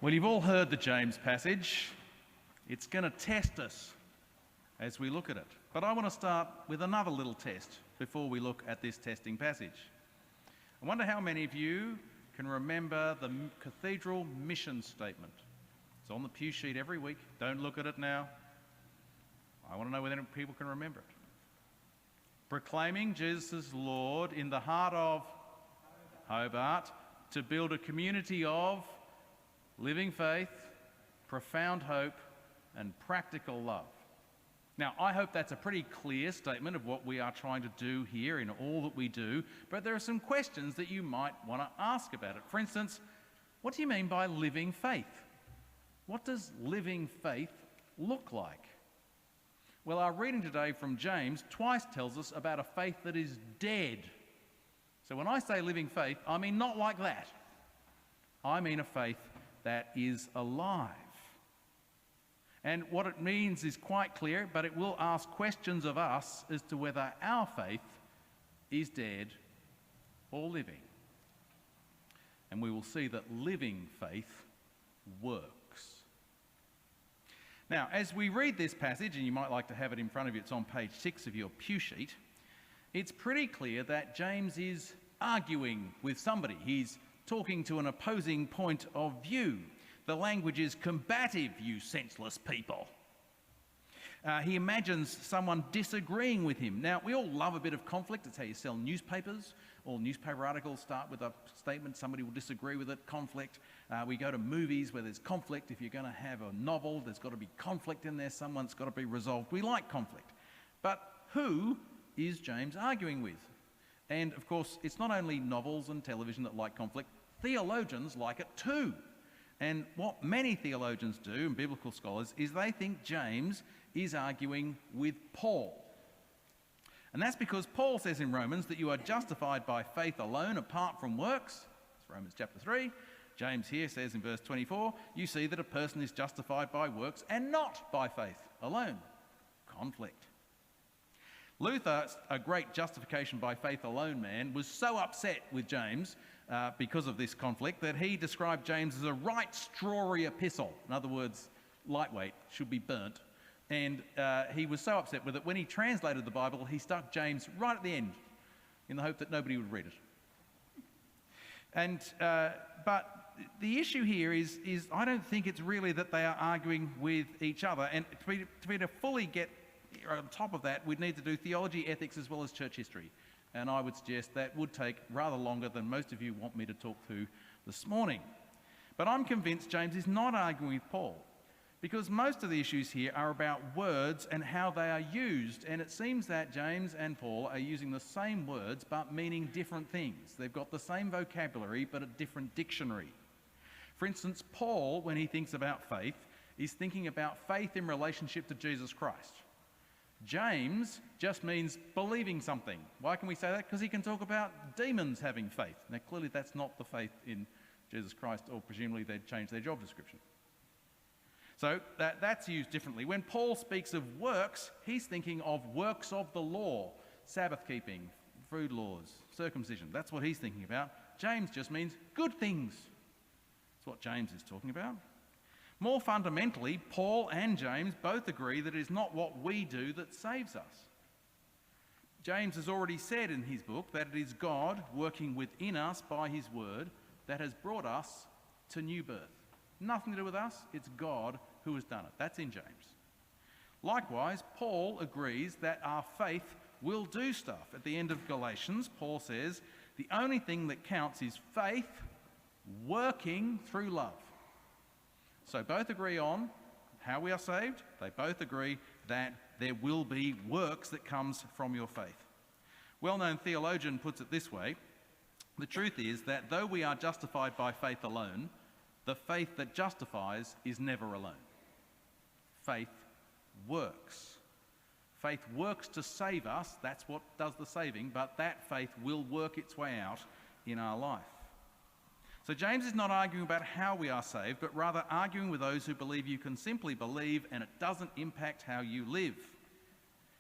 Well, you've all heard the James passage. It's going to test us as we look at it. But I want to start with another little test before we look at this testing passage. I wonder how many of you can remember the cathedral mission statement. It's on the pew sheet every week. Don't look at it now. I want to know whether people can remember it. Proclaiming Jesus as Lord in the heart of Hobart to build a community of living faith, profound hope, and practical love. Now, I hope that's a pretty clear statement of what we are trying to do here in all that we do, but there are some questions that you might want to ask about it. For instance, what do you mean by living faith? What does living faith look like? Well, our reading today from James twice tells us about a faith that is dead. So when I say living faith, I mean not like that. I mean a faith that is alive. And what it means is quite clear, but it will ask questions of us as to whether our faith is dead or living. And we will see that living faith works. Now, as we read this passage, and you might like to have it in front of you, it's on page 6 of your pew sheet, it's pretty clear that James is arguing with somebody. He's talking to an opposing point of view. The language is combative, you senseless people. He imagines someone disagreeing with him. Now, we all love a bit of conflict. It's how you sell newspapers. All newspaper articles start with a statement, somebody will disagree with it, conflict. We go to movies where there's conflict. If you're going to have a novel, there's got to be conflict in there. Someone's got to be resolved. We like conflict. But who is James arguing with? And, of course, it's not only novels and television that like conflict. Theologians like it too. And what many theologians do, and biblical scholars, is they think James is arguing with Paul. And that's because Paul says in Romans that you are justified by faith alone apart from works. It's Romans chapter 3. James here says in verse 24, you see that a person is justified by works and not by faith alone. Conflict. Luther, a great justification by faith alone man, was so upset with James because of this conflict that he described James as a right strawy epistle. In other words, lightweight, should be burnt. And he was so upset with it, when he translated the Bible, he stuck James right at the end in the hope that nobody would read it. And but the issue here is I don't think it's really that they are arguing with each other. And to fully get on top of that, we'd need to do theology, ethics, as well as church history. And I would suggest that would take rather longer than most of you want me to talk through this morning. But I'm convinced James is not arguing with Paul, because most of the issues here are about words and how they are used. And it seems that James and Paul are using the same words but meaning different things. They've got the same vocabulary but a different dictionary. For instance, Paul, when he thinks about faith, is thinking about faith in relationship to Jesus Christ. James just means believing something. Why can we say that? Because he can talk about demons having faith. Now, clearly that's not the faith in Jesus Christ, or presumably they'd change their job description. So that's used differently. When Paul speaks of works, he's thinking of works of the law, Sabbath keeping, food laws, circumcision. That's what he's thinking about. James just means good things. That's what James is talking about. More fundamentally, Paul and James both agree that it is not what we do that saves us. James has already said in his book that it is God working within us by his word that has brought us to new birth. Nothing to do with us, it's God who has done it. That's in James. Likewise, Paul agrees that our faith will do stuff. At the end of Galatians, Paul says, the only thing that counts is faith working through love. So both agree on how we are saved. They both agree that there will be works that comes from your faith. Well-known theologian puts it this way: the truth is that though we are justified by faith alone, the faith that justifies is never alone. Faith works. Faith works to save us. That's what does the saving, but that faith will work its way out in our life. So James is not arguing about how we are saved, but rather arguing with those who believe you can simply believe and it doesn't impact how you live.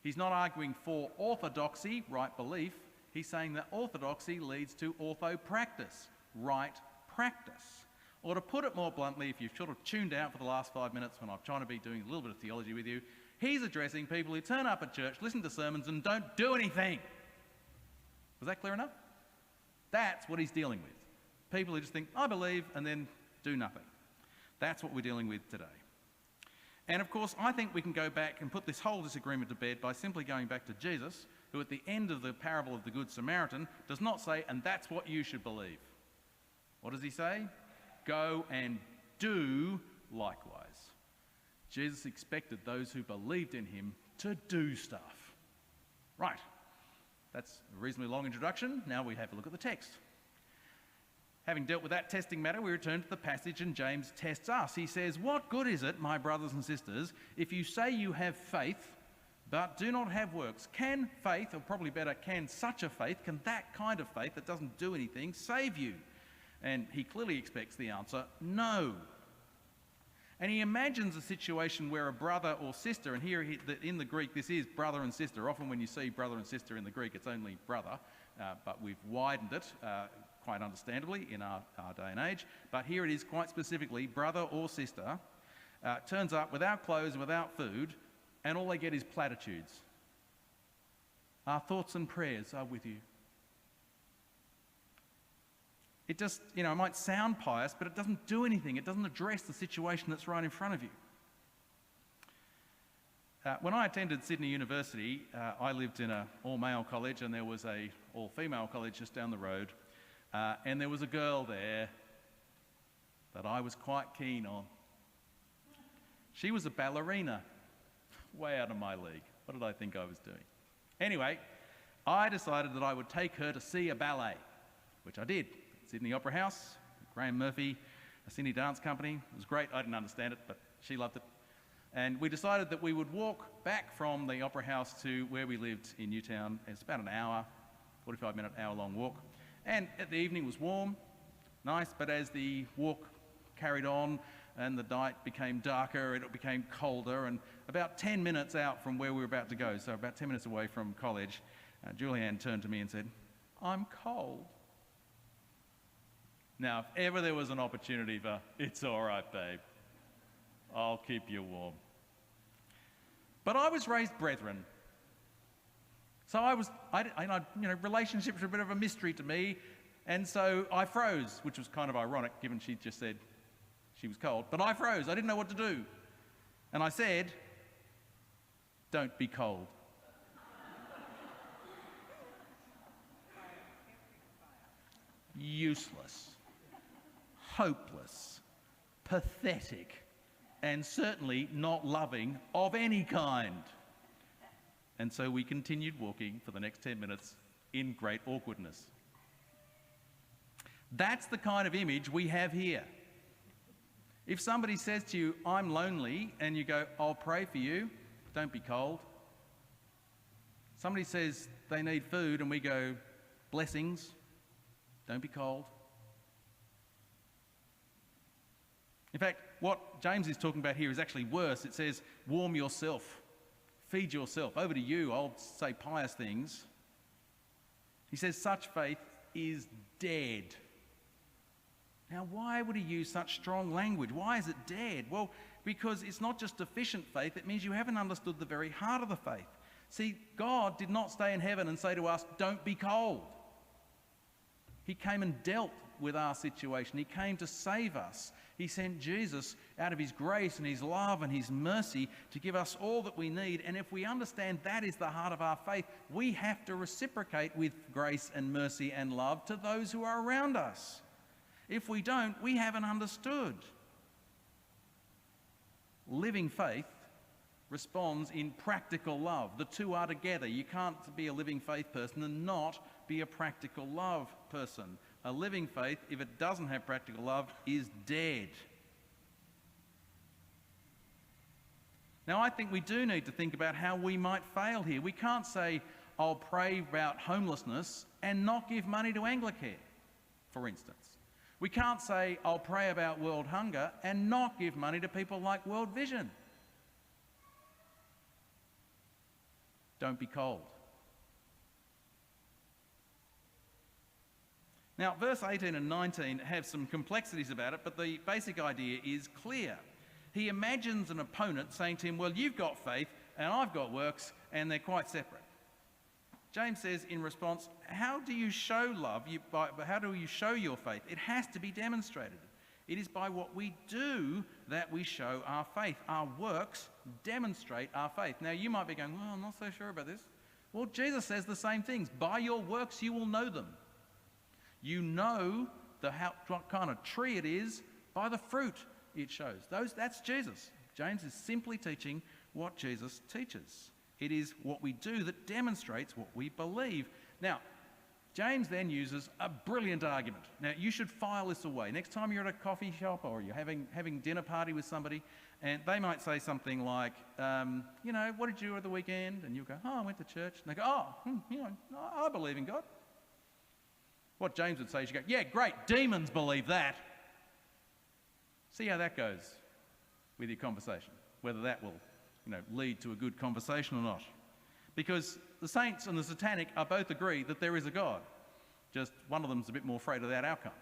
He's not arguing for orthodoxy, right belief. He's saying that orthodoxy leads to orthopractice, right practice. Or to put it more bluntly, if you've sort of tuned out for the last 5 minutes when I'm trying to be doing a little bit of theology with you, he's addressing people who turn up at church, listen to sermons and don't do anything. Was that clear enough? That's what he's dealing with. People who just think, I believe, and then do nothing. That's what we're dealing with today. And of course, I think we can go back and put this whole disagreement to bed by simply going back to Jesus, who at the end of the parable of the Good Samaritan does not say, and that's what you should believe. What does he say? Go and do likewise. Jesus expected those who believed in him to do stuff. Right, that's a reasonably long introduction. Now we have a look at the text. Having dealt with that testing matter, we return to the passage and James tests us. He says, what good is it, my brothers and sisters, if you say you have faith, but do not have works? Can faith, or probably better, can such a faith, can that kind of faith that doesn't do anything, save you? And he clearly expects the answer, no. And he imagines a situation where a brother or sister, and here in the Greek this is brother and sister. Often when you see brother and sister in the Greek, it's only brother, but we've widened it quite understandably in our day and age. But here it is quite specifically, brother or sister turns up without clothes and without food, and all they get is platitudes. Our thoughts and prayers are with you. It just, it might sound pious, but it doesn't do anything. It doesn't address the situation that's right in front of you. When I attended Sydney University, I lived in an all-male college, and there was an all-female college just down the road. And there was a girl there that I was quite keen on. She was a ballerina, way out of my league. What did I think I was doing? Anyway, I decided that I would take her to see a ballet, which I did. Sydney Opera House, Graham Murphy, a Sydney dance company. It was great. I didn't understand it, but she loved it. And we decided that we would walk back from the Opera House to where we lived in Newtown. It's about an hour, 45-minute, hour-long walk. And the evening was warm, nice, but as the walk carried on and the night became darker, it became colder, and about 10 minutes out from where we were about to go, so about 10 minutes away from college, Julianne turned to me and said, I'm cold. Now, if ever there was an opportunity for, it's all right, babe, I'll keep you warm. But I was raised Brethren. So relationships were a bit of a mystery to me, and so I froze, which was kind of ironic given she just said she was cold. But I froze, I didn't know what to do. And I said, don't be cold. Useless, hopeless, pathetic, and certainly not loving of any kind. And so we continued walking for the next 10 minutes in great awkwardness. That's the kind of image we have here. If somebody says to you, I'm lonely, and you go, I'll pray for you, don't be cold. Somebody says they need food, and we go, blessings, don't be cold. In fact, what James is talking about here is actually worse. It says, warm yourself, feed yourself. Over to you, I'll say pious things. He says such faith is dead. Now, why would he use such strong language? Why is it dead? Well, because it's not just deficient faith, it means you haven't understood the very heart of the faith. See, God did not stay in heaven and say to us, don't be cold. He came and dealt with our situation. He came to save us. He sent Jesus out of his grace and his love and his mercy to give us all that we need. And if we understand that is the heart of our faith, we have to reciprocate with grace and mercy and love to those who are around us. If we don't, we haven't understood. Living faith responds in practical love. The two are together. You can't be a living faith person and not be a practical love person. A living faith, if it doesn't have practical love, is dead. Now, I think we do need to think about how we might fail here. We can't say, I'll pray about homelessness and not give money to Anglicare, for instance. We can't say, I'll pray about world hunger and not give money to people like World Vision. Don't be cold. Now, verse 18 and 19 have some complexities about it, but the basic idea is clear. He imagines an opponent saying to him, well, you've got faith and I've got works, and they're quite separate. James says in response, how do you show love? How do you show your faith? It has to be demonstrated. It is by what we do that we show our faith. Our works demonstrate our faith. Now, you might be going, well, I'm not so sure about this. Well, Jesus says the same things. By your works you will know them. You know what kind of tree it is by the fruit it shows. That's Jesus. James is simply teaching what Jesus teaches. It is what we do that demonstrates what we believe. Now, James then uses a brilliant argument. Now, you should file this away. Next time you're at a coffee shop or you're having dinner party with somebody, and they might say something like, what did you do at the weekend? And you'll go, I went to church. And they go, I believe in God. What James would say is, you go, yeah, great, demons believe that. See how that goes with your conversation, whether that will lead to a good conversation or not. Because the saints and the satanic are both agree that there is a God. Just one of them's a bit more afraid of that outcome.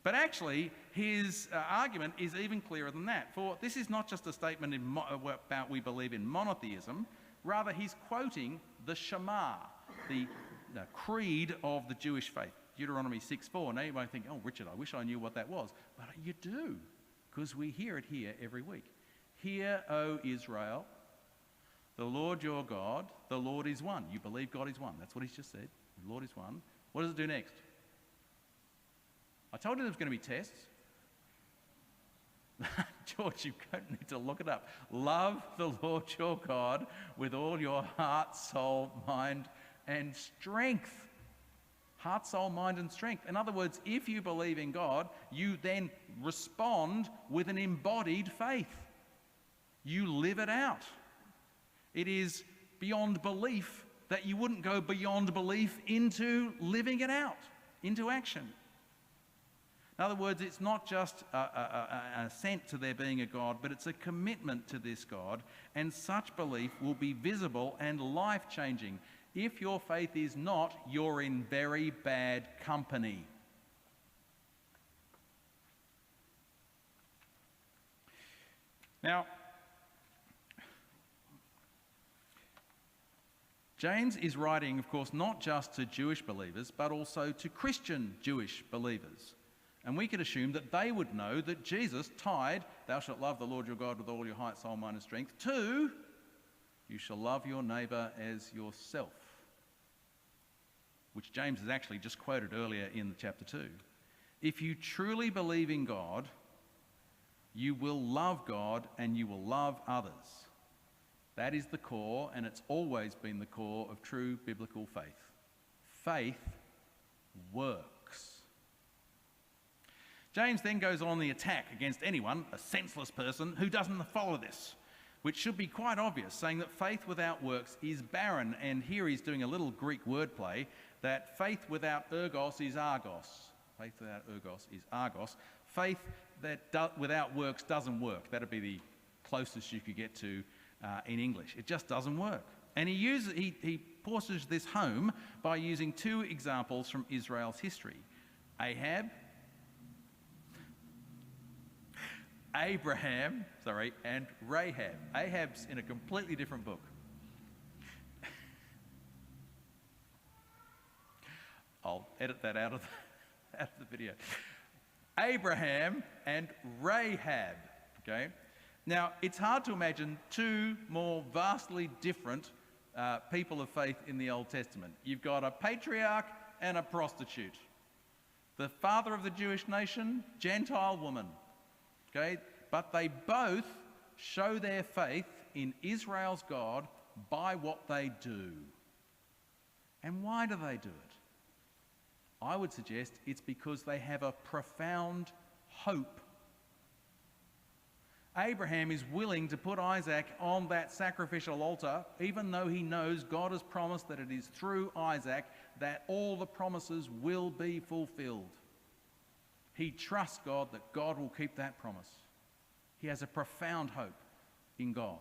But actually, his argument is even clearer than that. For this is not just a statement about we believe in monotheism. Rather, he's quoting the Shema, the creed of the Jewish faith. Deuteronomy 6:4. Now you might think, oh, Richard, I wish I knew what that was. But you do, because we hear it here every week. Hear, O Israel, the Lord your God, the Lord is one. You believe God is one. That's what he's just said. The Lord is one. What does it do next? I told you there was going to be tests. George, you don't need to look it up. Love the Lord your God with all your heart, soul, mind, and strength. Heart, soul, mind, and strength. In other words, if you believe in God, you then respond with an embodied faith. You live it out. It is beyond belief that you wouldn't go beyond belief into living it out, into action. In other words, it's not just an assent to there being a God, but it's a commitment to this God, and such belief will be visible and life-changing. If your faith is not, you're in very bad company. Now, James is writing, of course, not just to Jewish believers, but also to Christian Jewish believers. And we could assume that they would know that Jesus tied, thou shalt love the Lord your God with all your heart, soul, mind, and strength, to, you shall love your neighbour as yourself, which James has actually just quoted earlier in chapter 2. If you truly believe in God, you will love God and you will love others. That is the core, and it's always been the core of true biblical faith. Faith works. James then goes on the attack against anyone, a senseless person, who doesn't follow this, which should be quite obvious, saying that faith without works is barren. And here he's doing a little Greek wordplay, that faith without ergos is argos. Faith without ergos is argos. Faith without works doesn't work. That would be the closest you could get to in English. It just doesn't work. And he pushes this home by using two examples from Israel's history. Abraham, and Rahab. Ahab's in a completely different book. I'll edit that out of the video. Abraham and Rahab, okay? Now, it's hard to imagine two more vastly different people of faith in the Old Testament. You've got a patriarch and a prostitute. The father of the Jewish nation, Gentile woman. Okay? But they both show their faith in Israel's God by what they do. And why do they do it? I would suggest it's because they have a profound hope. Abraham is willing to put Isaac on that sacrificial altar, even though he knows God has promised that it is through Isaac that all the promises will be fulfilled. He trusts God that God will keep that promise. He has a profound hope in God.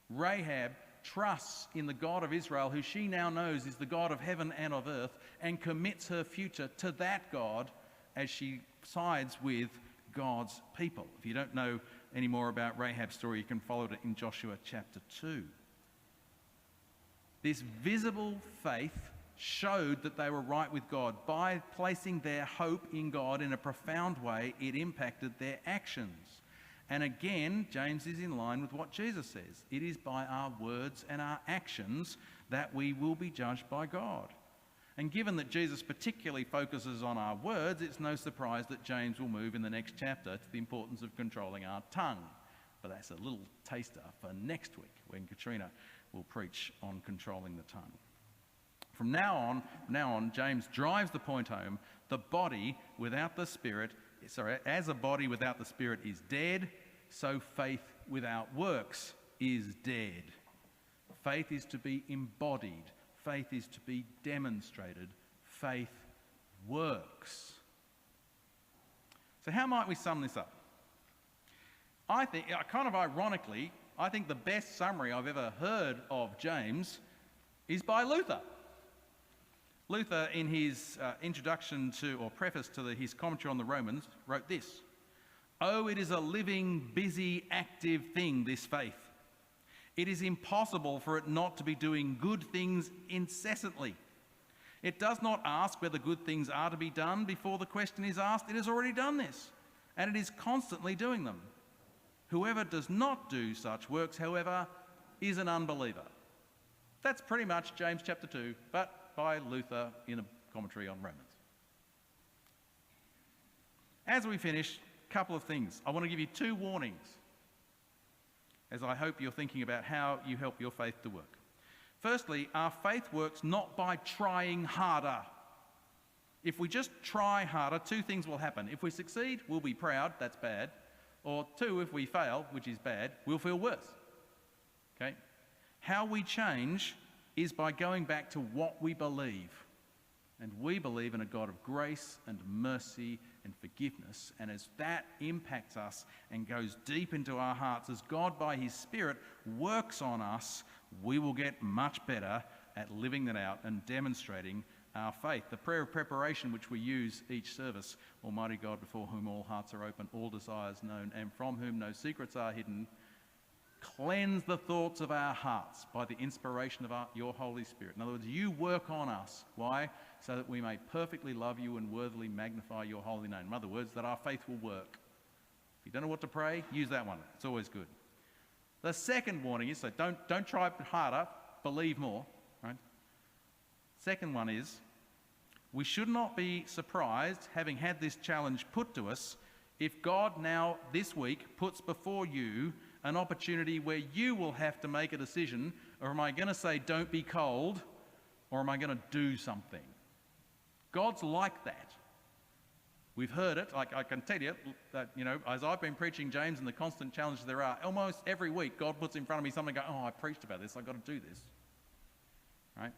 Rahab trusts in the God of Israel, who she now knows is the God of heaven and of earth, and commits her future to that God as she sides with God's people. If you don't know any more about Rahab's story, you can follow it in Joshua chapter 2. This visible faith showed that they were right with God. By placing their hope in God in a profound way, it impacted their actions. And again, James is in line with what Jesus says. It is by our words and our actions that we will be judged by God. And given that Jesus particularly focuses on our words, it's no surprise that James will move in the next chapter to the importance of controlling our tongue. But that's a little taster for next week when Katrina will preach on controlling the tongue. From now on, James drives the point home. The body without the Spirit, as a body without the Spirit is dead, so faith without works is dead. Faith is to be embodied. Faith is to be demonstrated. Faith works. So how might we sum this up? I think, kind of ironically, I think the best summary I've ever heard of James is by Luther. Luther, in his introduction to, or preface to his commentary on the Romans, wrote this: "Oh, it is a living, busy, active thing, this faith. It is impossible for it not to be doing good things incessantly. It does not ask whether good things are to be done before the question is asked. It has already done this, and it is constantly doing them. Whoever does not do such works, however, is an unbeliever." That's pretty much James chapter 2, but by Luther in a commentary on Romans. As we finish, a couple of things. I want to give you 2 warnings, as I hope you're thinking about how you help your faith to work. Firstly, our faith works not by trying harder. If we just try harder, 2 things will happen. If we succeed, we'll be proud, that's bad. Or 2, if we fail, which is bad, we'll feel worse. Okay? How we change is by going back to what we believe. And we believe in a God of grace and mercy and forgiveness. And as that impacts us and goes deep into our hearts, as God by his Spirit works on us, we will get much better at living that out and demonstrating our faith. The prayer of preparation, which we use each service: "Almighty God, before whom all hearts are open, all desires known, and from whom no secrets are hidden, cleanse the thoughts of our hearts by the inspiration of your Holy Spirit." In other words, you work on us. Why? So that we may perfectly love you and worthily magnify your holy name. In other words, that our faith will work. If you don't know what to pray, use that one. It's always good. The second warning is, so don't try harder, believe more. Right? Second one is, we should not be surprised, having had this challenge put to us, if God now this week puts before you an opportunity where you will have to make a decision. Or am I going to say don't be cold, or am I going to do something? God's like that. We've heard it. I can tell you that, as I've been preaching James and the constant challenges there are, almost every week God puts in front of me something, go, "Oh, I preached about this, I've got to do this." Right?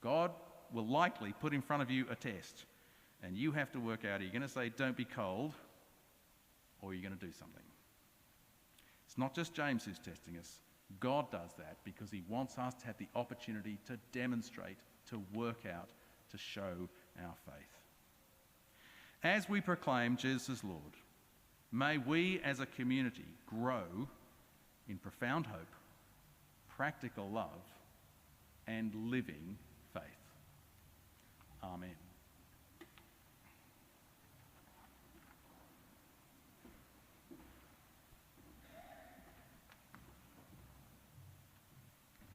God will likely put in front of you a test, and you have to work out, are you going to say don't be cold, or are you going to do something? It's not just James who's testing us. God does that because he wants us to have the opportunity to demonstrate, to work out, to show our faith. As we proclaim Jesus as Lord, may we as a community grow in profound hope, practical love, and living faith. Amen.